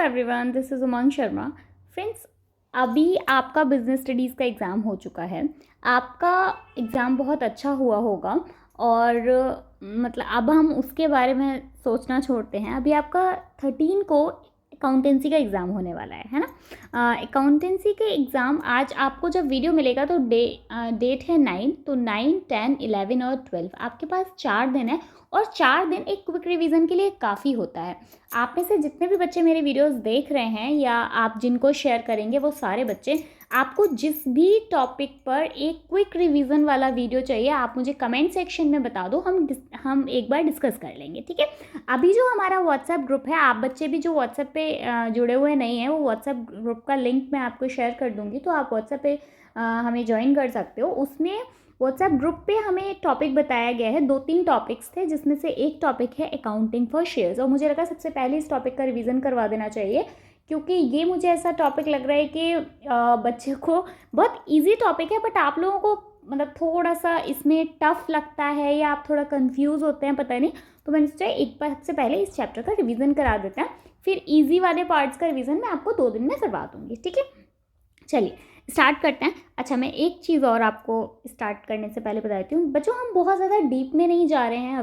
Everyone, this is Umang Sharma. Friends, अभी आपका business studies का एग्ज़ाम हो चुका है। आपका एग्ज़ाम बहुत अच्छा हुआ होगा और मतलब अब हम उसके बारे में सोचना छोड़ते हैं। अभी आपका 13 को अकाउंटेंसी का एग्ज़ाम होने वाला है ना। अकाउंटेंसी के एग्ज़ाम आज आपको जब वीडियो मिलेगा तो डेट है 9, तो 9, 10, 11 और 12 आपके पास 4 दिन है और 4 दिन एक क्विक रिवीजन के लिए काफ़ी होता है। आप में से जितने भी बच्चे मेरे वीडियोस देख रहे हैं या आप जिनको शेयर करेंगे वो सारे बच्चे, आपको जिस भी टॉपिक पर एक क्विक रिवीजन वाला वीडियो चाहिए आप मुझे कमेंट सेक्शन में बता दो, हम एक बार डिस्कस कर लेंगे, ठीक है। अभी जो हमारा व्हाट्सएप ग्रुप है, आप बच्चे भी जो व्हाट्सएप पे जुड़े हुए नहीं हैं, वो व्हाट्सएप ग्रुप का लिंक मैं आपको शेयर कर दूँगी, तो आप व्हाट्सएप पे हमें ज्वाइन कर सकते हो। उसमें व्हाट्सएप ग्रुप पे हमें टॉपिक बताया गया है, 2-3 टॉपिक्स थे जिसमें से एक टॉपिक है अकाउंटिंग फॉर शेयर्स, और मुझे लगा सबसे पहले इस टॉपिक का रिवीजन करवा देना चाहिए क्योंकि ये मुझे ऐसा टॉपिक लग रहा है कि बच्चे को बहुत इजी टॉपिक है, बट आप लोगों को मतलब थोड़ा सा इसमें टफ लगता है या आप थोड़ा कंफ्यूज होते हैं, पता नहीं, तो मैंने सोचा एक बार सबसे पहले इस चैप्टर का रिवीजन करा देते हैं, फिर ईजी वाले पार्ट्स का रिवीजन मैं आपको 2 दिन में करवा दूँगी, ठीक है। चलिए स्टार्ट करते हैं। अच्छा, मैं एक चीज़ और आपको स्टार्ट करने से पहले बता देती हूँ बच्चों, हम बहुत ज़्यादा डीप में नहीं जा रहे हैं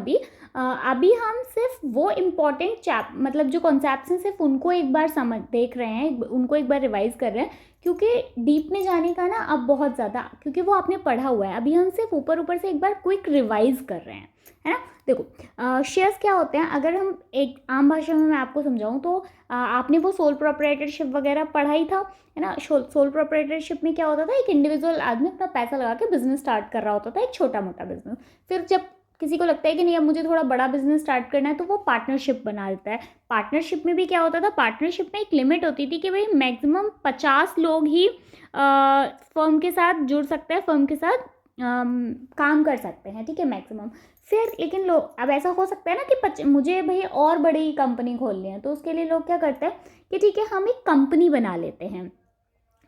अभी हम सिर्फ वो इम्पॉर्टेंट मतलब जो कॉन्सेप्ट्स हैं सिर्फ उनको एक बार समझ देख रहे हैं, उनको एक बार रिवाइज कर रहे हैं, क्योंकि डीप में जाने का ना अब बहुत ज़्यादा, क्योंकि वो आपने पढ़ा हुआ है, अभी हम सिर्फ ऊपर ऊपर से एक बार क्विक रिवाइज कर रहे हैं, है ना। देखो शेयर्स क्या होते हैं, अगर हम एक आम भाषा में मैं आपको समझाऊं तो आपने वो सोल प्रोप्राइटरशिप वगैरह पढ़ा ही था, है ना। सोल प्रोप्राइटरशिप में क्या होता था, एक इंडिविजुअल आदमी अपना पैसा लगा के बिजनेस स्टार्ट कर रहा होता था, एक छोटा मोटा बिजनेस। फिर जब किसी को लगता है कि नहीं अब मुझे थोड़ा बड़ा बिजनेस स्टार्ट करना है तो वो पार्टनरशिप बना देता है। पार्टनरशिप में भी क्या होता था, पार्टनरशिप में एक लिमिट होती थी कि भाई मैक्सिमम 50 लोग ही फर्म के साथ जुड़ सकते हैं, फर्म के साथ काम कर सकते हैं, ठीक है, मैक्सिमम। फिर लेकिन लोग अब ऐसा हो सकता है ना कि मुझे भाई और बड़ी कंपनी खोलनी है, तो उसके लिए लोग क्या करते हैं कि ठीक है हम एक कंपनी बना लेते हैं।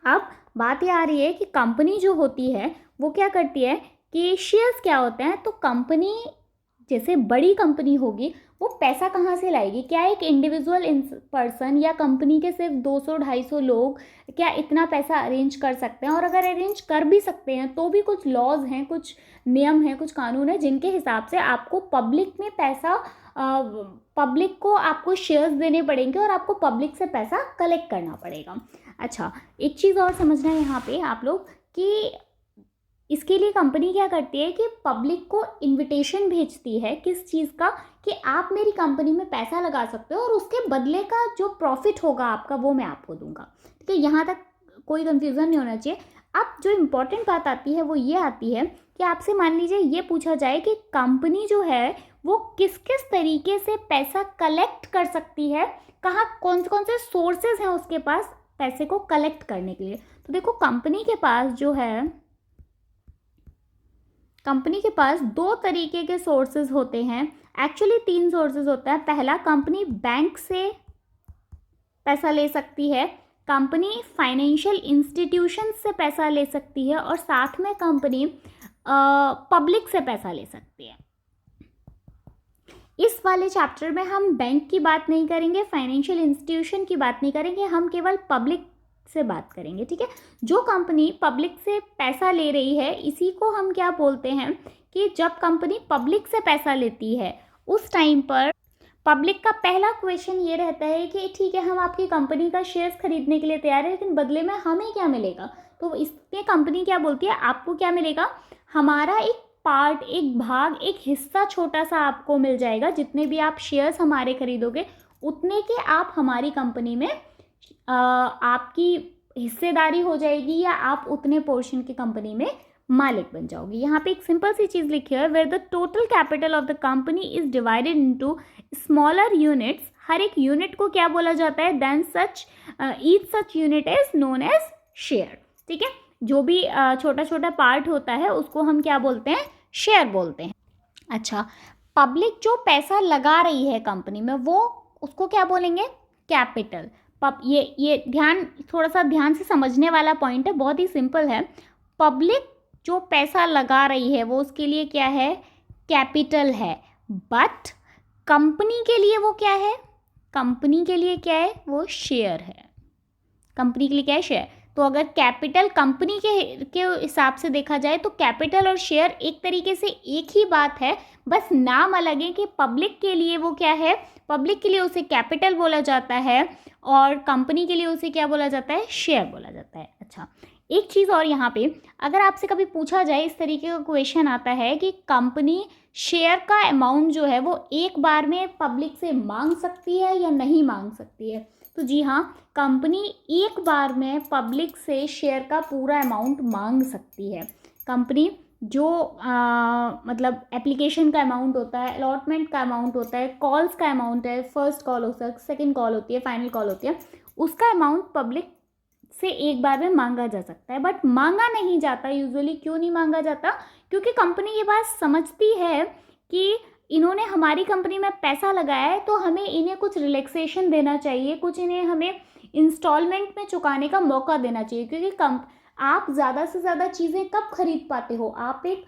अब बात ये आ रही है कि कंपनी जो होती है वो क्या करती है कि शेयर्स क्या होते हैं, तो कंपनी जैसे बड़ी कंपनी होगी वो पैसा कहाँ से लाएगी, क्या एक इंडिविजुअल पर्सन या कंपनी के सिर्फ 200-250 लोग क्या इतना पैसा अरेंज कर सकते हैं, और अगर अरेंज कर भी सकते हैं तो भी कुछ लॉज हैं, कुछ नियम हैं, कुछ कानून हैं जिनके हिसाब से आपको पब्लिक में पैसा पब्लिक को आपको शेयर्स देने पड़ेंगे और आपको पब्लिक से पैसा कलेक्ट करना पड़ेगा। अच्छा, एक चीज़ और समझना है यहाँ पे आप लोग कि इसके लिए कंपनी क्या करती है कि पब्लिक को इनविटेशन भेजती है, किस चीज़ का, कि आप मेरी कंपनी में पैसा लगा सकते हो और उसके बदले का जो प्रॉफिट होगा आपका वो मैं आपको दूंगा, ठीक है। यहाँ तक कोई कंफ्यूजन नहीं होना चाहिए। अब जो इम्पोर्टेंट बात आती है वो ये आती है कि आपसे मान लीजिए ये पूछा जाए कि कंपनी जो है वो किस किस तरीके से पैसा कलेक्ट कर सकती है, कहाँ कौन से सोर्सेज हैं उसके पास पैसे को कलेक्ट करने के लिए। तो देखो कंपनी के पास जो है, कंपनी के पास 2 तरीके के सोर्सेज होते हैं, एक्चुअली 3 सोर्सेज होता है। पहला, कंपनी बैंक से पैसा ले सकती है, कंपनी फाइनेंशियल इंस्टीट्यूशन से पैसा ले सकती है, और साथ में कंपनी पब्लिक से पैसा ले सकती है। इस वाले चैप्टर में हम बैंक की बात नहीं करेंगे, फाइनेंशियल इंस्टीट्यूशन की बात नहीं करेंगे, हम केवल पब्लिक से बात करेंगे, ठीक है। जो कंपनी पब्लिक से पैसा ले रही है इसी को हम क्या बोलते हैं कि जब कंपनी पब्लिक से पैसा लेती है उस टाइम पर पब्लिक का पहला क्वेश्चन ये रहता है कि ठीक है हम आपकी कंपनी का शेयर्स खरीदने के लिए तैयार है, लेकिन बदले में हमें क्या मिलेगा। तो इसमें कंपनी क्या बोलती है, आपको क्या मिलेगा, हमारा एक पार्ट, एक भाग, एक हिस्सा छोटा सा आपको मिल जाएगा, जितने भी आप शेयर्स हमारे खरीदोगे उतने के आप हमारी कंपनी में आपकी हिस्सेदारी हो जाएगी या आप उतने पोर्शन की कंपनी में मालिक बन जाओगे। यहाँ पे एक सिंपल सी चीज़ लिखी है, where the total capital of the company is divided into smaller units. हर एक यूनिट को क्या बोला जाता है, then such each such unit is known as share, ठीक है। जो भी छोटा छोटा पार्ट होता है उसको हम क्या बोलते हैं, शेयर बोलते हैं। अच्छा, पब्लिक जो पैसा लगा रही है कंपनी में वो उसको क्या बोलेंगे, कैपिटल। ये थोड़ा सा ध्यान से समझने वाला पॉइंट है, बहुत ही सिंपल है। पब्लिक जो पैसा लगा रही है वो उसके लिए क्या है, कैपिटल है, बट कंपनी के लिए वो क्या है, कंपनी के लिए क्या है, वो शेयर है। कंपनी के लिए क्या है, शेयर। तो अगर कैपिटल कंपनी के हिसाब से देखा जाए तो कैपिटल और शेयर एक तरीके से एक ही बात है, बस नाम अलग है कि पब्लिक के लिए वो क्या है, पब्लिक के लिए उसे कैपिटल बोला जाता है और कंपनी के लिए उसे क्या बोला जाता है, शेयर बोला जाता है। अच्छा, एक चीज़ और यहाँ पे, अगर आपसे कभी पूछा जाए, इस तरीके का क्वेश्चन आता है कि कंपनी शेयर का अमाउंट जो है वो एक बार में पब्लिक से मांग सकती है या नहीं मांग सकती है, तो जी हाँ, कंपनी एक बार में पब्लिक से शेयर का पूरा अमाउंट मांग सकती है। कंपनी जो मतलब एप्लीकेशन का अमाउंट होता है, अलॉटमेंट का अमाउंट होता है, कॉल्स का अमाउंट है, फर्स्ट कॉल होता है, सेकंड कॉल होती है, फाइनल कॉल होती है, उसका अमाउंट पब्लिक से एक बार में मांगा जा सकता है, बट मांगा नहीं जाता यूजुअली। क्यों नहीं मांगा जाता? क्योंकि कंपनी ये बात समझती है कि इन्होंने हमारी कंपनी में पैसा लगाया है तो हमें इन्हें कुछ रिलैक्सेशन देना चाहिए, कुछ इन्हें हमें इंस्टॉलमेंट में चुकाने का मौका देना चाहिए। क्योंकि आप ज़्यादा से ज़्यादा चीज़ें कब खरीद पाते हो? आप एक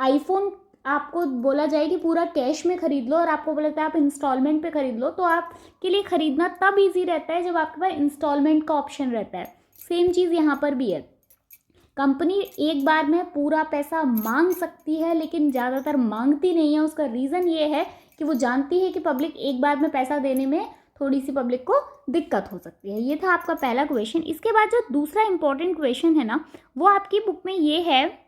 आईफोन आपको बोला जाए कि पूरा कैश में खरीद लो और आपको बोला जाता है आप इंस्टॉलमेंट पे खरीद लो, तो आपके लिए ख़रीदना तब ईजी रहता है जब आपके पास इंस्टॉलमेंट का ऑप्शन रहता है। सेम चीज़ यहाँ पर भी है। कंपनी एक बार में पूरा पैसा मांग सकती है लेकिन ज़्यादातर मांगती नहीं है। उसका रीज़न ये है कि वो जानती है कि पब्लिक एक बार में पैसा देने में थोड़ी सी पब्लिक को दिक्कत हो सकती है। ये था आपका पहला क्वेश्चन। इसके बाद जो दूसरा इंपॉर्टेंट क्वेश्चन है ना, वो आपकी बुक में ये है,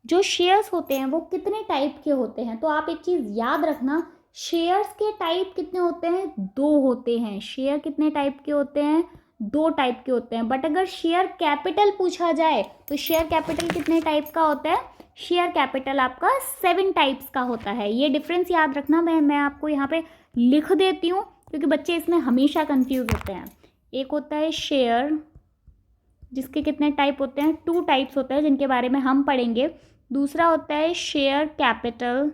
जो शेयर्स होते हैं वो कितने टाइप के होते हैं। तो आप एक चीज़ याद रखना, शेयर्स के टाइप कितने होते हैं? 2 होते हैं। शेयर कितने टाइप के होते हैं? 2 टाइप के होते हैं। बट अगर शेयर कैपिटल पूछा जाए तो शेयर कैपिटल कितने टाइप का होता है? शेयर कैपिटल आपका 7 टाइप्स का होता है। ये डिफरेंस याद रखना। मैं आपको यहाँ पे लिख देती हूँ क्योंकि बच्चे इसमें हमेशा कंफ्यूज होते हैं। एक होता है शेयर, जिसके कितने टाइप होते हैं? 2 टाइप्स होते हैं जिनके बारे में हम पढ़ेंगे। दूसरा होता है शेयर कैपिटल,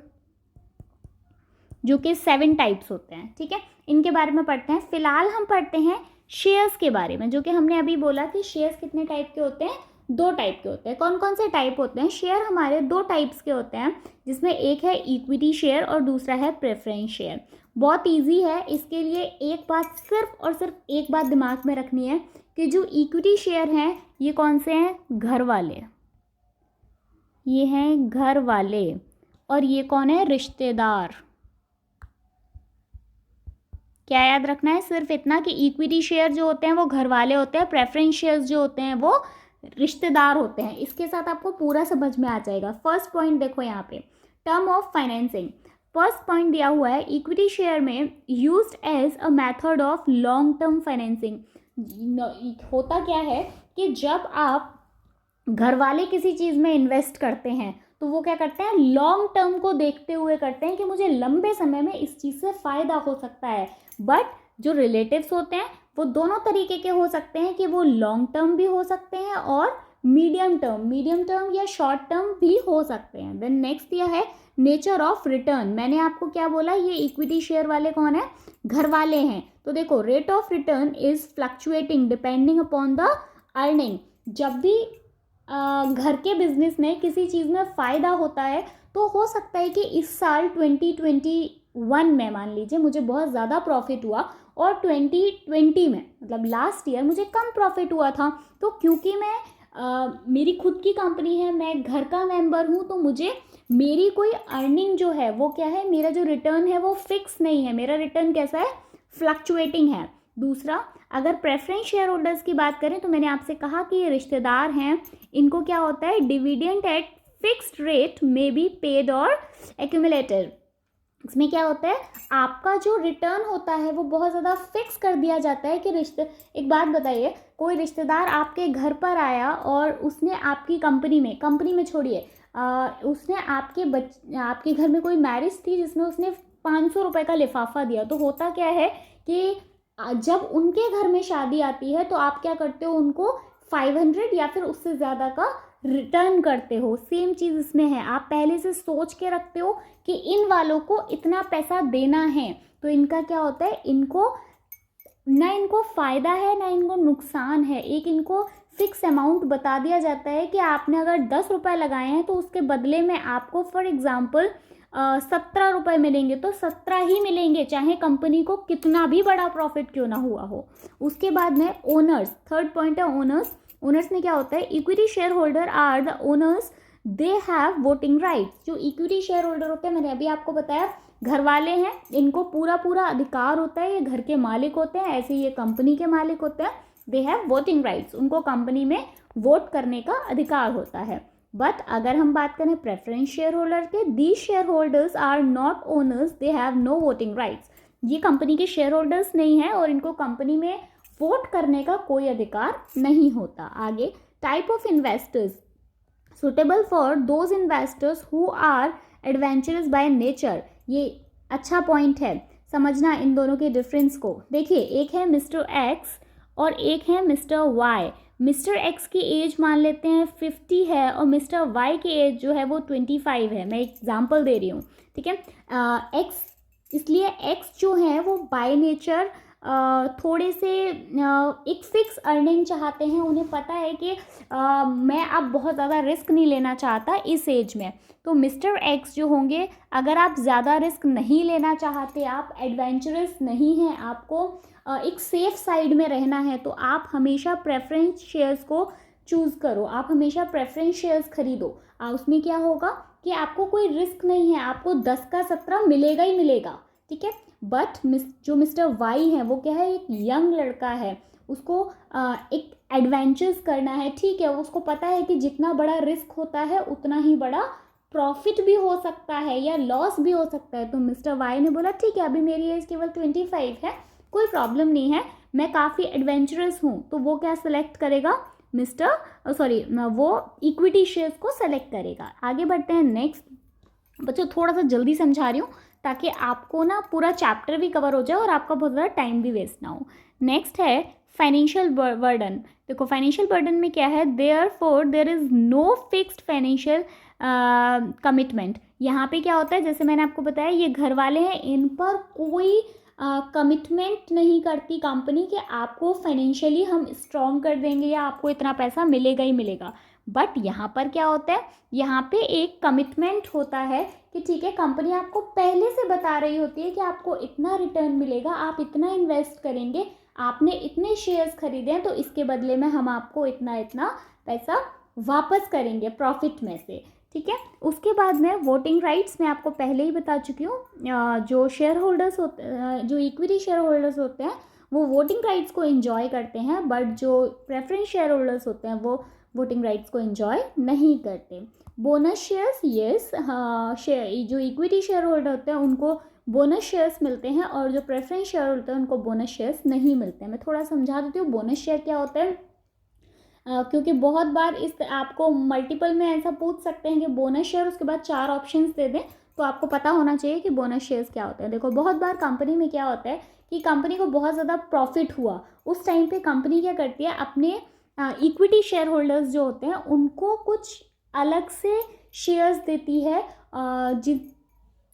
जो कि 7 टाइप्स होते हैं। ठीक है, इनके बारे में पढ़ते हैं। फिलहाल हम पढ़ते हैं शेयर्स के बारे में, जो कि हमने अभी बोला कि शेयर्स कितने टाइप के होते हैं? 2 टाइप के होते हैं। कौन कौन से टाइप होते हैं? शेयर हमारे 2 टाइप्स के होते हैं, जिसमें एक है इक्विटी शेयर और दूसरा है प्रेफरेंस शेयर। बहुत ईजी है। इसके लिए एक बात, सिर्फ और सिर्फ एक बात दिमाग में रखनी है कि जो इक्विटी शेयर हैं ये कौन से हैं? घर वाले। ये हैं घर वाले। और ये कौन है? रिश्तेदार। क्या याद रखना है? सिर्फ इतना कि इक्विटी शेयर जो होते हैं वो घर वाले होते हैं, प्रेफरेंस शेयर्स जो होते हैं वो रिश्तेदार होते हैं। इसके साथ आपको पूरा समझ में आ जाएगा। फर्स्ट पॉइंट देखो यहाँ पे, term of financing. First point दिया हुआ है, इक्विटी शेयर में used as a method of long term financing. होता क्या है कि जब आप घर वाले किसी चीज़ में इन्वेस्ट करते हैं तो वो क्या करते हैं? लॉन्ग टर्म को देखते हुए करते हैं कि मुझे लंबे समय में इस चीज़ से फ़ायदा हो सकता है। बट जो रिलेटिव्स होते हैं वो दोनों तरीके के हो सकते हैं, कि वो लॉन्ग टर्म भी हो सकते हैं और मीडियम टर्म या शॉर्ट टर्म भी हो सकते हैं। देन नेक्स्ट यह है नेचर ऑफ रिटर्न। मैंने आपको क्या बोला? ये इक्विटी शेयर वाले कौन है? घर वाले हैं। तो देखो, rate of return is fluctuating depending upon the earning. जब भी घर के बिजनेस में किसी चीज़ में फ़ायदा होता है तो हो सकता है कि इस साल 2021 में मान लीजिए मुझे बहुत ज़्यादा प्रॉफिट हुआ और 2020 में मतलब लास्ट ईयर मुझे कम प्रॉफिट हुआ था। तो क्योंकि मैं मेरी खुद की कंपनी है, मैं घर का मेंबर हूँ, तो मुझे मेरी कोई अर्निंग जो है वो क्या है, मेरा जो रिटर्न है वो फिक्स नहीं है। मेरा रिटर्न कैसा है? फ्लक्चुएटिंग है। दूसरा, अगर प्रेफरेंस शेयर होल्डर्स की बात करें तो मैंने आपसे कहा कि ये रिश्तेदार हैं, इनको क्या होता है? Dividend at fixed rate may be paid और एक्यूमुलेटेड। इसमें क्या होता है? आपका जो रिटर्न होता है वो बहुत ज़्यादा फिक्स कर दिया जाता है कि एक बात बताइए, कोई रिश्तेदार आपके घर पर आया और उसने आपकी कंपनी में छोड़िए, उसने आपके घर में कोई मैरिज थी जिसमें उसने 500 रुपये का लिफाफा दिया। तो होता क्या है कि जब उनके घर में शादी आती है तो आप क्या करते हो? उनको 500 या फिर उससे ज़्यादा का रिटर्न करते हो। सेम चीज़ इसमें है, आप पहले से सोच के रखते हो कि इन वालों को इतना पैसा देना है। तो इनका क्या होता है? इनको फ़ायदा है ना इनको नुकसान है। एक इनको फिक्स अमाउंट बता दिया जाता है कि आपने अगर 10 रुपये लगाए हैं तो उसके बदले में आपको फॉर एग्ज़ाम्पल ₹17 मिलेंगे तो 17 ही मिलेंगे, चाहे कंपनी को कितना भी बड़ा प्रॉफिट क्यों ना हुआ हो। उसके बाद में ओनर्स, थर्ड पॉइंट है ओनर्स। ओनर्स में क्या होता है, equity share holder are the owners, they have voting rights. जो इक्विटी शेयर होल्डर होते हैं, मैंने अभी आपको बताया घर वाले हैं, इनको पूरा पूरा अधिकार होता है, ये घर के मालिक होते हैं, ऐसे ये कंपनी के मालिक होते हैं। दे हैव वोटिंग राइट्स, उनको कंपनी में वोट करने का अधिकार होता है। बट अगर हम बात करें प्रेफरेंस शेयर होल्डर के, these share holders are not owners, they have no voting rights. ये कंपनी के शेयर होल्डर्स नहीं है और इनको कंपनी में वोट करने का कोई अधिकार नहीं होता। आगे, type of investors, suitable for those investors who are adventurous by nature. ये अच्छा पॉइंट है, समझना इन दोनों के डिफरेंस को। देखिए, एक है मिस्टर एक्स और एक है मिस्टर वाई। मिस्टर एक्स की एज मान लेते हैं 50 है और मिस्टर वाई की एज जो है वो 25 है। मैं एग्जांपल दे रही हूँ, ठीक है। एक्स, इसलिए एक्स जो है वो बाय नेचर थोड़े से एक फिक्स अर्निंग चाहते हैं। उन्हें पता है कि मैं अब बहुत ज़्यादा रिस्क नहीं लेना चाहता इस एज में। तो मिस्टर एक्स जो होंगे, अगर आप ज़्यादा रिस्क नहीं लेना चाहते, आप एडवेंचरस नहीं हैं, आपको एक सेफ साइड में रहना है, तो आप हमेशा प्रेफरेंस शेयर्स को चूज़ करो, आप हमेशा प्रेफरेंस शेयर्स खरीदो। उसमें क्या होगा कि आपको कोई रिस्क नहीं है, आपको 10 का 17 मिलेगा ही मिलेगा, ठीक है। बट जो मिस्टर वाई है वो क्या है, एक यंग लड़का है, उसको एक एडवेंचर्स करना है, ठीक है। उसको पता है कि जितना बड़ा रिस्क होता है उतना ही बड़ा प्रॉफिट भी हो सकता है या लॉस भी हो सकता है। तो मिस्टर वाई ने बोला ठीक है, अभी मेरी एज केवल 25 है, कोई प्रॉब्लम नहीं है, मैं काफ़ी एडवेंचरस हूँ। तो वो क्या सेलेक्ट करेगा, वो इक्विटी शेयर्स को सेलेक्ट करेगा। आगे बढ़ते हैं नेक्स्ट। बच्चों थोड़ा सा जल्दी समझा रही हूँ ताकि आपको ना पूरा चैप्टर भी कवर हो जाए और आपका बहुत ज़्यादा टाइम भी वेस्ट ना हो। नेक्स्ट है फाइनेंशियल बर्डन। देखो फाइनेंशियल बर्डन में क्या है, therefore there is no fixed financial commitment. यहाँ पे क्या होता है, जैसे मैंने आपको बताया ये घर वाले हैं, इन पर कोई कमिटमेंट नहीं करती कंपनी कि आपको फाइनेंशियली हम स्ट्रॉन्ग कर देंगे या आपको इतना पैसा मिलेगा ही मिलेगा। बट यहाँ पर क्या होता है, यहाँ पे एक कमिटमेंट होता है कि ठीक है, कंपनी आपको पहले से बता रही होती है कि आपको इतना रिटर्न मिलेगा, आप इतना इन्वेस्ट करेंगे, आपने इतने शेयर्स खरीदे हैं, तो इसके बदले में हम आपको इतना इतना पैसा वापस करेंगे प्रॉफिट में से, ठीक है। उसके बाद में वोटिंग राइट्स मैं आपको पहले ही बता चुकी हूँ। जो शेयर होल्डर्स होते हैं, जो इक्विटी शेयर होल्डर्स होते हैं, वो वोटिंग राइट्स को एंजॉय करते हैं, बट जो प्रेफरेंस शेयर होल्डर्स होते हैं वो वोटिंग राइट्स को एंजॉय नहीं करते। बोनस शेयर्स, यस, जो इक्विटी शेयर होल्डर होते हैं उनको बोनस शेयर्स मिलते हैं और जो प्रेफरेंस शेयर होते हैं उनको बोनस शेयर्स नहीं मिलते हैं। मैं थोड़ा समझा देती हूँ बोनस शेयर क्या होता है, क्योंकि बहुत बार इस आपको मल्टीपल में ऐसा पूछ सकते हैं कि बोनस शेयर, उसके बाद 4 ऑप्शंस दे दें, तो आपको पता होना चाहिए कि बोनस शेयर्स क्या होते हैं। देखो बहुत बार कंपनी में क्या होता है कि कंपनी को बहुत ज़्यादा प्रॉफिट हुआ, उस टाइम पे कंपनी क्या करती है, अपने इक्विटी शेयर होल्डर्स जो होते हैं उनको कुछ अलग से शेयर्स देती है,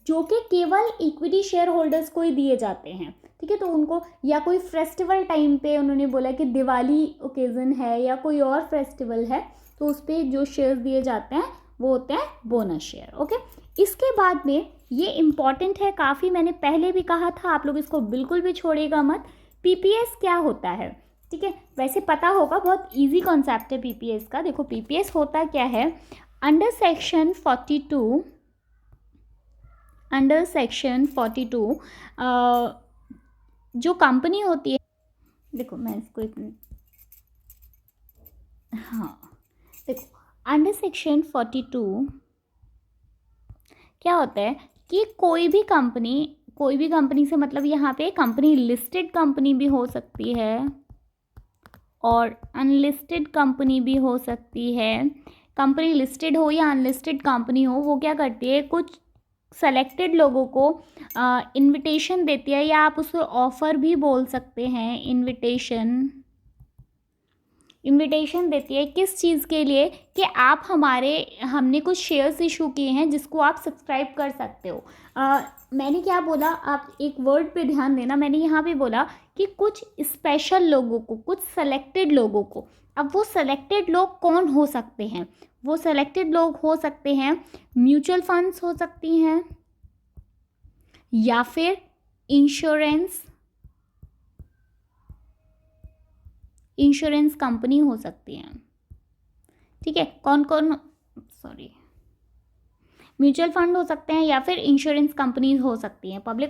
जो कि केवल इक्विटी शेयर होल्डर्स को ही दिए जाते हैं, ठीक है। तो उनको या कोई फेस्टिवल टाइम पे उन्होंने बोला कि दिवाली ओकेज़न है या कोई और फेस्टिवल है, तो उस पर जो शेयर्स दिए जाते हैं वो होते हैं बोनस शेयर, ओके। इसके बाद में ये इम्पॉर्टेंट है काफ़ी, मैंने पहले भी कहा था, आप लोग इसको बिल्कुल भी छोड़िएगा मत। पीपीएस क्या होता है, ठीक है, वैसे पता होगा, बहुत ईजी कॉन्सेप्ट है पीपीएस का। देखो पीपीएस होता क्या है, अंडर सेक्शन 42 जो कंपनी होती है, देखो मैं इसको देखो अंडर सेक्शन 42 क्या होता है कि कोई भी कंपनी से मतलब यहाँ पे कंपनी लिस्टेड कंपनी भी हो सकती है और अनलिस्टेड कंपनी भी हो सकती है। कंपनी लिस्टेड हो या अनलिस्टेड कंपनी हो, वो क्या करती है, कुछ सेलेक्टेड लोगों को इनविटेशन देती है, या आप उसको ऑफ़र भी बोल सकते हैं। इनविटेशन देती है किस चीज़ के लिए, कि आप हमने कुछ शेयर्स इशू किए हैं जिसको आप सब्सक्राइब कर सकते हो। मैंने क्या बोला, आप एक वर्ड पे ध्यान देना, मैंने यहाँ पे बोला कि कुछ स्पेशल लोगों को, कुछ सेलेक्टेड लोगों को। अब वो सेलेक्टेड लोग कौन हो सकते हैं, वो सेलेक्टेड लोग हो सकते हैं म्यूचुअल फंड्स हो सकती हैं, या फिर इंश्योरेंस कंपनी हो सकती है। ठीक है, कौन कौन, सॉरी, म्यूचुअल फंड हो सकते हैं या फिर इंश्योरेंस कंपनीज हो सकती हैं। पब्लिक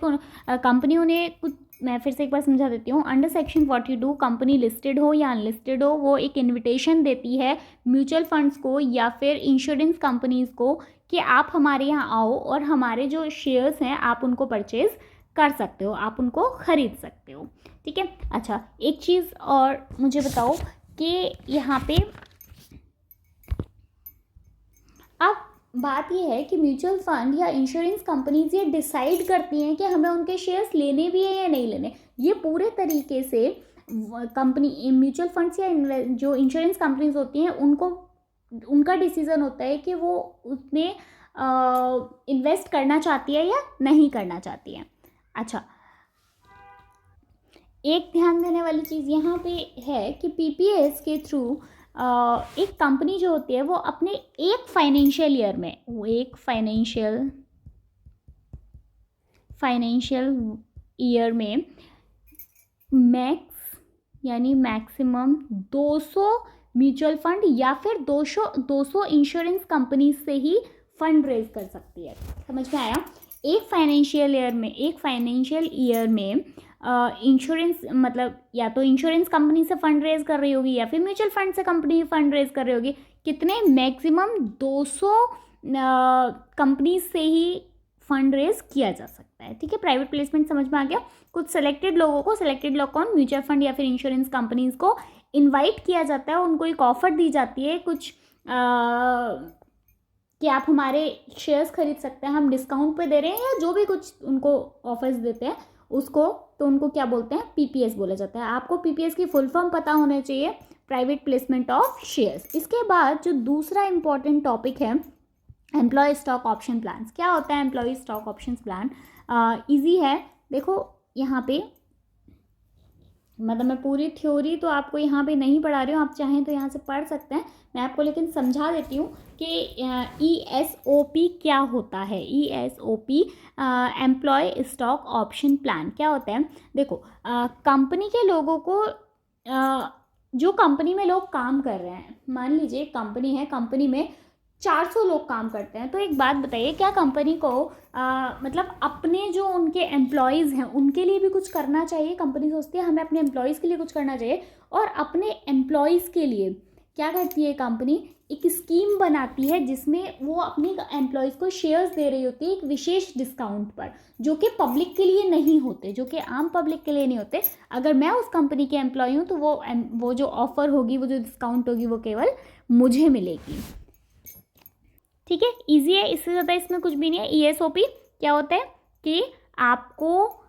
कंपनियों ने कुछ, मैं फिर से एक बार समझा देती हूँ, अंडर सेक्शन 42 कंपनी लिस्टेड हो या अनलिस्टेड हो, वो एक इनविटेशन देती है म्यूचुअल फंड्स को या फिर इंश्योरेंस कंपनीज को कि आप हमारे यहाँ आओ और हमारे जो शेयर्स हैं आप उनको परचेज कर सकते हो, आप उनको खरीद सकते हो। ठीक है, अच्छा एक चीज़ और मुझे बताओ कि यहाँ पे अब बात यह है कि म्यूचुअल फंड या इंश्योरेंस कंपनीज ये डिसाइड करती हैं कि हमें उनके शेयर्स लेने भी है या नहीं लेने। ये पूरे तरीके से कंपनी, म्यूचुअल फंड्स या जो इंश्योरेंस कंपनीज होती हैं उनको, उनका डिसीजन होता है कि वो उसमें इन्वेस्ट करना चाहती है या नहीं करना चाहती है। अच्छा, एक ध्यान देने वाली चीज़ यहाँ पे है कि पीपीएस के थ्रू एक कंपनी जो होती है वो अपने एक फाइनेंशियल ईयर में, वो एक फाइनेंशियल ईयर में मैक्सिमम 200 म्यूचुअल फंड या फिर 200 इंश्योरेंस कंपनी से ही फंड रेज कर सकती है। समझ में आया? एक फाइनेंशियल ईयर में इंश्योरेंस मतलब या तो इंश्योरेंस कंपनी से फंड रेज कर रही होगी या फिर म्यूचुअल फंड से कंपनी फंड रेज कर रही होगी। कितने? मैक्सिमम 200 कंपनी से ही फंड रेज किया जा सकता है। ठीक है, प्राइवेट प्लेसमेंट समझ में आ गया। कुछ सेलेक्टेड लोग कौन, म्यूचुअल फंड या फिर इंश्योरेंस कंपनीज को इनवाइट किया जाता है, उनको एक ऑफर दी जाती है कुछ कि आप हमारे शेयर्स खरीद सकते हैं, हम डिस्काउंट पे दे रहे हैं, या जो भी कुछ उनको ऑफर्स देते हैं उसको, तो उनको क्या बोलते हैं? पीपीएस बोला जाता है। आपको पीपीएस की फुल फॉर्म पता होना चाहिए, प्राइवेट प्लेसमेंट ऑफ शेयर्स। इसके बाद जो दूसरा इंपॉर्टेंट टॉपिक है, एम्प्लॉय स्टॉक ऑप्शन प्लान। क्या होता है employee stock option plan? Easy है, देखो यहाँ पे, मतलब मैं पूरी थ्योरी तो आपको यहाँ पे नहीं पढ़ा रही हूँ, आप चाहें तो यहाँ से पढ़ सकते हैं, मैं आपको लेकिन समझा देती हूँ कि ESOP क्या होता है। ESOP employee stock option plan क्या होता है? देखो, कंपनी के लोगों को, जो कंपनी में लोग काम कर रहे हैं, मान लीजिए कंपनी है, कंपनी में 400 लोग काम करते हैं, तो एक बात बताइए, क्या कंपनी को मतलब अपने जो उनके एम्प्लॉयज़ हैं उनके लिए भी कुछ करना चाहिए? कंपनी सोचती है हमें अपने एम्प्लॉयज़ के लिए कुछ करना चाहिए, और अपने एम्प्लॉयज़ के लिए क्या करती है कंपनी? एक स्कीम बनाती है जिसमें वो अपने एम्प्लॉयज़ को शेयर्स दे रही होती है एक विशेष डिस्काउंट पर, जो कि पब्लिक के लिए नहीं होते, जो कि आम पब्लिक के लिए नहीं होते। अगर मैं उस कंपनी के एम्प्लॉय हूँ तो वो जो ऑफ़र होगी, वो जो डिस्काउंट होगी, वो केवल मुझे मिलेगी। ठीक है, इजी है, इससे ज़्यादा इसमें कुछ भी नहीं है। ESOP क्या होता है कि आपको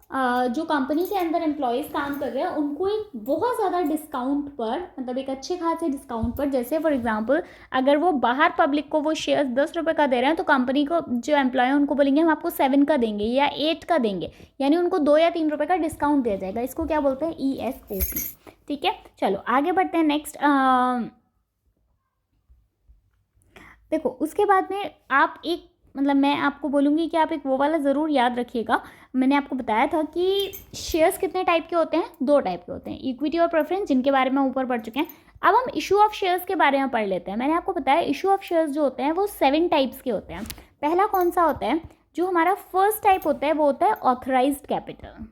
जो कंपनी के अंदर एम्प्लॉयज़ काम कर रहे हैं उनको एक बहुत ज़्यादा डिस्काउंट पर, मतलब एक अच्छे खासे डिस्काउंट पर, जैसे फॉर एग्जांपल अगर वो बाहर पब्लिक को वो शेयर्स 10 रुपये का दे रहे हैं, तो कंपनी को जो एम्प्लॉय हैं उनको बोलेंगे हम आपको 7 का देंगे या 8 का देंगे, यानी उनको 2 या 3 रुपये का डिस्काउंट दिया जाएगा। इसको क्या बोलते हैं? ESOP। ठीक है, चलो आगे बढ़ते हैं। नेक्स्ट देखो, उसके बाद में आप एक, मतलब मैं आपको बोलूँगी कि आप एक वो वाला ज़रूर याद रखिएगा, मैंने आपको बताया था कि शेयर्स कितने टाइप के होते हैं? 2 टाइप के होते हैं, इक्विटी और प्रेफरेंस, जिनके बारे में ऊपर पढ़ चुके हैं। अब हम इशू ऑफ शेयर्स के बारे में पढ़ लेते हैं। मैंने आपको बताया इशू ऑफ शेयर्स जो होते हैं वो 7 टाइप्स के होते हैं। पहला कौन सा होता है? जो हमारा फर्स्ट टाइप होता है वो होता है ऑथराइज्ड कैपिटल।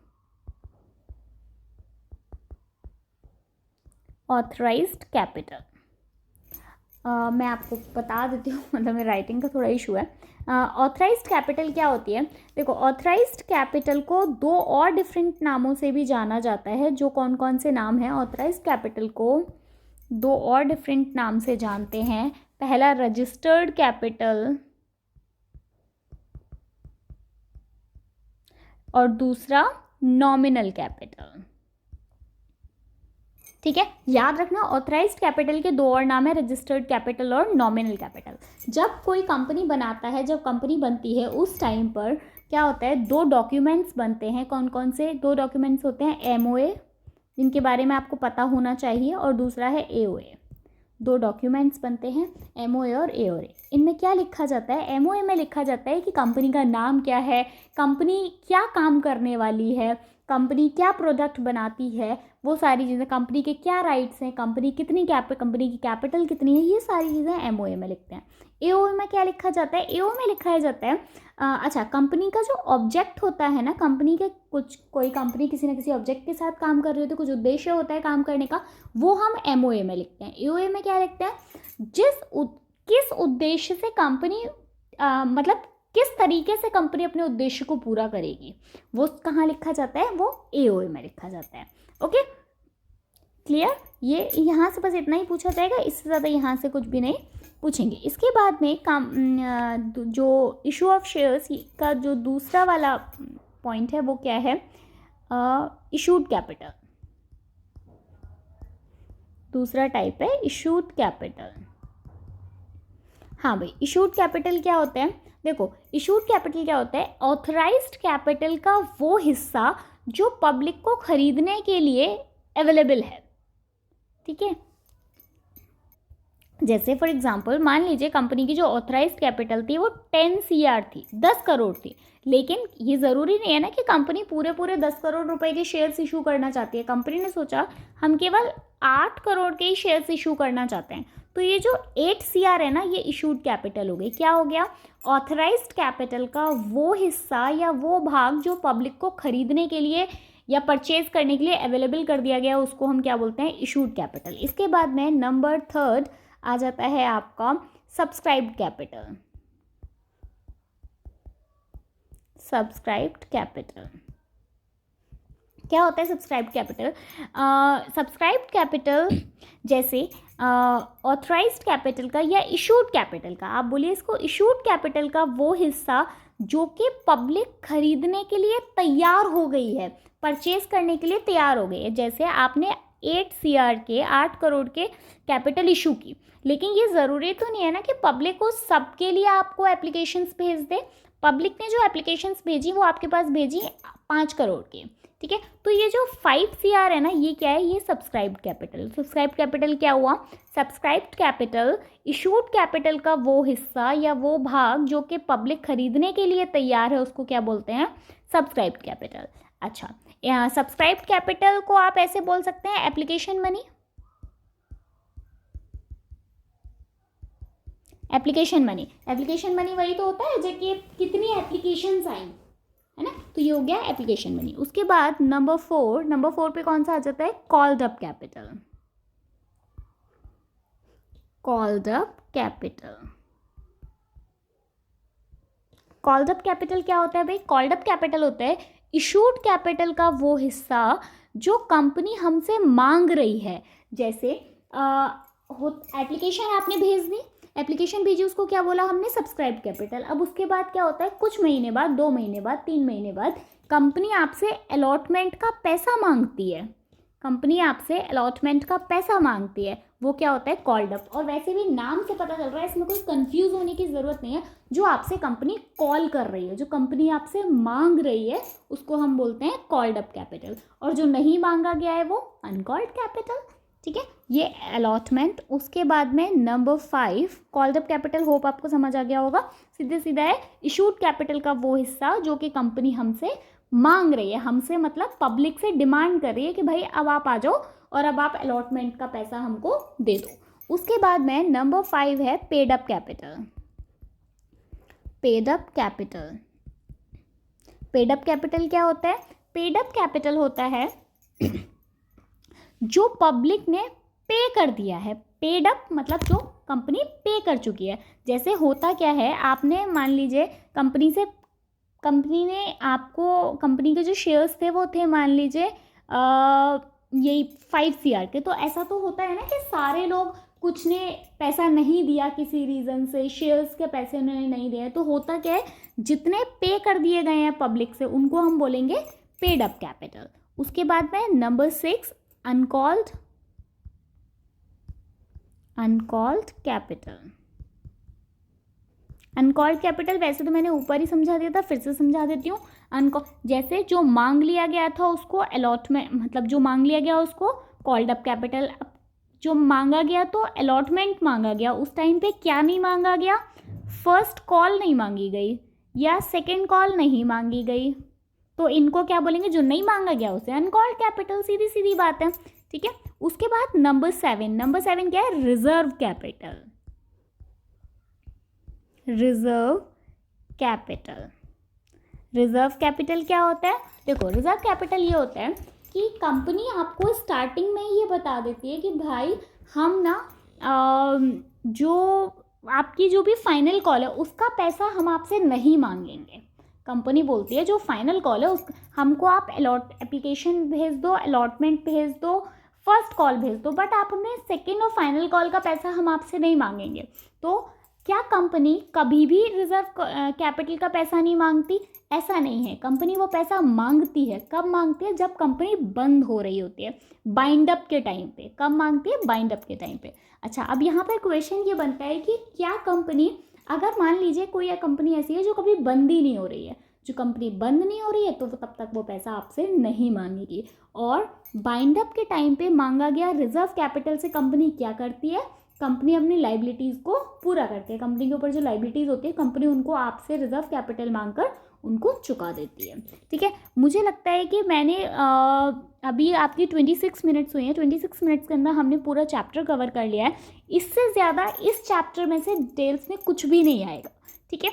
ऑथराइज्ड कैपिटल मैं आपको बता देती हूँ, मतलब मेरी राइटिंग का थोड़ा इशू है। ऑथराइज्ड कैपिटल क्या होती है? देखो, ऑथराइज्ड कैपिटल को 2 और डिफरेंट नामों से भी जाना जाता है। जो कौन कौन से नाम हैं? ऑथराइज्ड कैपिटल को 2 और डिफरेंट नाम से जानते हैं। पहला रजिस्टर्ड कैपिटल और दूसरा नॉमिनल कैपिटल। ठीक है, याद रखना, ऑथराइज्ड कैपिटल के 2 और नाम है, रजिस्टर्ड कैपिटल और नॉमिनल कैपिटल। जब कोई कंपनी बनाता है, जब कंपनी बनती है उस टाइम पर क्या होता है? 2 डॉक्यूमेंट्स बनते हैं। कौन कौन से 2 डॉक्यूमेंट्स होते हैं? MOA, जिनके बारे में आपको पता होना चाहिए, और दूसरा है AOA। दो डॉक्यूमेंट्स बनते हैं, एमओए और एओए। इनमें क्या लिखा जाता है? एमओए में लिखा जाता है कि कंपनी का नाम क्या है, कंपनी क्या काम करने वाली है, कंपनी क्या प्रोडक्ट बनाती है, वो सारी चीज़ें, कंपनी के क्या राइट्स हैं, कंपनी कंपनी की कैपिटल कितनी है, ये सारी चीज़ें एमओए में लिखते हैं। एओए में क्या लिखा जाता है? एओए में लिखा जाता है अच्छा, कंपनी का जो ऑब्जेक्ट होता है ना, कंपनी के कोई कंपनी किसी न किसी ऑब्जेक्ट के साथ काम कर रही होती है, कुछ उद्देश्य होता है काम करने का, वो हम एमओए में लिखते हैं। एओए में क्या लिखते हैं? किस उद्देश्य से कंपनी मतलब किस तरीके से कंपनी अपने उद्देश्य को पूरा करेगी, वो कहाँ लिखा जाता है? वो एओए में लिखा जाता है। Okay, clear? ये यहाँ से बस इतना ही पूछा जाएगा, इससे ज़्यादा यहाँ से कुछ भी नहीं पूछेंगे। इसके बाद में जो इशू ऑफ शेयर्स का जो दूसरा वाला पॉइंट है वो क्या है? Issued capital. दूसरा टाइप है इशूड कैपिटल। हाँ भाई, इशूड कैपिटल क्या होता है? देखो, इशूड कैपिटल क्या होता है? ऑथराइज्ड कैपिटल का वो हिस्सा जो पब्लिक को खरीदने के लिए अवेलेबल है। ठीक है, जैसे फॉर एग्जांपल मान लीजिए कंपनी की जो ऑथराइज्ड कैपिटल थी वो 10 CR थी, 10 करोड़ थी। लेकिन ये ज़रूरी नहीं है ना कि कंपनी पूरे 10 करोड़ रुपए के शेयर्स इशू करना चाहती है। कंपनी ने सोचा हम केवल 8 करोड़ के ही शेयर्स इशू करना चाहते हैं, तो ये जो 8 CR है ना, ये इशूड कैपिटल हो गई। क्या हो गया? ऑथराइज्ड कैपिटल का वो हिस्सा या वो भाग जो पब्लिक को खरीदने के लिए या परचेज करने के लिए अवेलेबल कर दिया गया, उसको हम क्या बोलते हैं? Issued capital. इसके बाद में नंबर 3 आ जाता है आपका सब्सक्राइब्ड कैपिटल। सब्सक्राइब्ड कैपिटल क्या होता है? सब्सक्राइब्ड कैपिटल, सब्सक्राइब्ड कैपिटल जैसे ऑथराइज्ड कैपिटल का या इशूड कैपिटल का, आप बोलिए इसको इशूड कैपिटल का वो हिस्सा जो कि पब्लिक खरीदने के लिए तैयार हो गई है, परचेज करने के लिए तैयार हो गई है। जैसे आपने 8 CR के 8 करोड़ के कैपिटल इशू की, लेकिन ये ज़रूरी तो नहीं है ना कि पब्लिक को सबके लिए आपको एप्लीकेशंस भेज दे। पब्लिक ने जो एप्लीकेशंस भेजी वो आपके पास भेजी 5 करोड़ की, ठीक है। तो ये जो 5 CR है ना, ये क्या है? ये सब्सक्राइब्ड कैपिटल। सब्सक्राइब्ड कैपिटल क्या हुआ? सब्सक्राइब्ड कैपिटल इशूड कैपिटल का वो हिस्सा या वो भाग जो कि पब्लिक खरीदने के लिए तैयार है, उसको क्या बोलते हैं? Subscribed capital. अच्छा, यहाँ सब्सक्राइब्ड कैपिटल को आप ऐसे बोल सकते हैं एप्लीकेशन मनी। एप्लीकेशन मनी वही तो होता है जो कि कितनी एप्लीकेशंस आई, है ना, तो ये हो गया एप्लीकेशन मनी। उसके बाद नंबर 4 पे कौन सा आ जाता है? Called up capital. Called up capital क्या होता है भाई? कॉल्ड अप कैपिटल होता है इशूड कैपिटल का वो हिस्सा जो कंपनी हमसे मांग रही है। जैसे एप्लीकेशन आपने भेजी, उसको क्या बोला हमने? Subscribe capital. अब उसके बाद क्या होता है? कुछ महीने बाद, 2 महीने बाद, 3 महीने बाद कंपनी आपसे अलॉटमेंट का पैसा मांगती है। वो क्या होता है? Called up. और वैसे भी नाम से पता चल रहा है, इसमें कोई कंफ्यूज होने की ज़रूरत नहीं है। जो आपसे कंपनी कॉल कर रही है, जो कंपनी आपसे मांग रही है, उसको हम बोलते हैं कॉल्ड अप कैपिटल। और जो नहीं मांगा गया है वो अनकॉल्ड कैपिटल, ठीक है। ये अलॉटमेंट। उसके बाद में number 5 called up capital, hope आपको समझ आ गया होगा। सीधा है इशूड कैपिटल का वो हिस्सा जो कि कंपनी हमसे मांग रही है, हमसे मतलब पब्लिक से डिमांड कर रही है कि भाई अब आप आ जाओ और अब आप अलॉटमेंट का पैसा हमको दे दो। उसके बाद में नंबर 5 है paid up capital. Paid up capital क्या होता है? पेड अप कैपिटल होता है जो पब्लिक ने पे कर दिया है। पेड अप मतलब जो कंपनी पे कर चुकी है। जैसे होता क्या है, आपने मान लीजिए कंपनी ने आपको, कंपनी के जो शेयर्स थे वो थे मान लीजिए यही 5 CR के। तो ऐसा तो होता है ना कि सारे लोग, कुछ ने पैसा नहीं दिया किसी रीज़न से, शेयर्स के पैसे उन्होंने नहीं दिए, तो होता क्या है, जितने पे कर दिए गए हैं पब्लिक से उनको हम बोलेंगे पेड अप कैपिटल। उसके बाद में number 6 uncalled capital. Uncalled capital वैसे तो मैंने ऊपर ही समझा दिया था, फिर से समझा देती हूँ। जैसे जो मांग लिया गया था उसको अलॉटमेंट, मतलब जो मांग लिया गया उसको कॉल्ड अप कैपिटल। जो मांगा गया तो अलॉटमेंट मांगा गया, उस टाइम पे क्या नहीं मांगा गया, फर्स्ट कॉल नहीं मांगी गई या सेकंड कॉल नहीं मांगी गई, तो इनको क्या बोलेंगे, जो नहीं मांगा गया उसे अनकॉल्ड कैपिटल, सीधी सीधी बात है, ठीक है। उसके बाद नंबर 7 क्या है, रिजर्व कैपिटल। रिजर्व कैपिटल क्या होता है, देखो रिजर्व कैपिटल ये होता है कि कंपनी आपको स्टार्टिंग में ये बता देती है कि भाई हम ना जो आपकी जो भी फाइनल कॉल है उसका पैसा हम आपसे नहीं मांगेंगे। कंपनी बोलती है जो फाइनल कॉल है उस हमको आप एप्लीकेशन भेज दो, अलॉटमेंट भेज दो, फर्स्ट कॉल भेज दो, बट आप हमें सेकेंड और फाइनल कॉल का पैसा हम आपसे नहीं मांगेंगे। तो क्या कंपनी कभी भी रिजर्व कैपिटल का पैसा नहीं मांगती? ऐसा नहीं है, कंपनी वो पैसा मांगती है। कब मांगती है? जब कंपनी बंद हो रही होती है, बाइंड अप के टाइम पे। कब मांगती है? बाइंड अप के टाइम पे। अच्छा, अब यहाँ पर क्वेश्चन ये बनता है कि क्या कंपनी, अगर मान लीजिए कोई कंपनी ऐसी है जो कभी बंद ही नहीं हो रही है, जो कंपनी बंद नहीं हो रही है, तो तब तक वो पैसा आपसे नहीं मांगेगी। और बाइंड अप के टाइम पे मांगा गया रिजर्व कैपिटल से कंपनी क्या करती है? कंपनी अपनी लाइबिलिटीज़ को पूरा करती है। कंपनी के ऊपर जो लाइबिलिटीज़ होती है, कंपनी उनको आपसे रिजर्व कैपिटल मांगकर उनको चुका देती है, ठीक है। मुझे लगता है कि मैंने अभी आपकी 26 मिनट्स हुई हैं, 26 मिनट्स के अंदर हमने पूरा चैप्टर कवर कर लिया है। इससे ज़्यादा इस चैप्टर में से डिटेल्स में कुछ भी नहीं आएगा, ठीक है।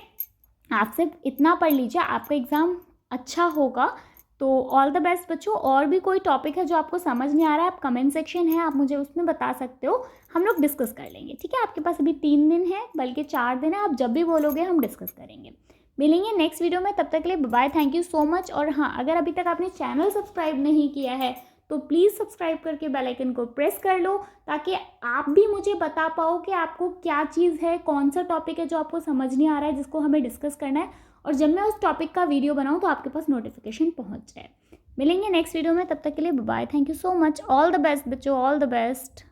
आप सिर्फ इतना पढ़ लीजिए, आपका एग्ज़ाम अच्छा होगा। तो ऑल द बेस्ट बच्चों। और भी कोई टॉपिक है जो आपको समझ नहीं आ रहा है, आप कमेंट सेक्शन है, आप मुझे उसमें बता सकते हो, हम लोग डिस्कस कर लेंगे, ठीक है। आपके पास अभी 3 दिन है, बल्कि 4 दिन है, आप जब भी बोलोगे हम डिस्कस करेंगे। मिलेंगे नेक्स्ट वीडियो में, तब तक के लिए bye, thank you so much. और हाँ, अगर अभी तक आपने चैनल सब्सक्राइब नहीं किया है तो प्लीज़ सब्सक्राइब करके बेल आइकन को प्रेस कर लो, ताकि आप भी मुझे बता पाओ कि आपको क्या चीज़ है, कौन सा टॉपिक है जो आपको समझ नहीं आ रहा है, जिसको हमें डिस्कस करना है, और जब मैं उस टॉपिक का वीडियो बनाऊँ तो आपके पास नोटिफिकेशन पहुँच जाए। मिलेंगे नेक्स्ट वीडियो में, तब तक के लिए bye, thank you so much, all the best बच्चों, ऑल द बेस्ट।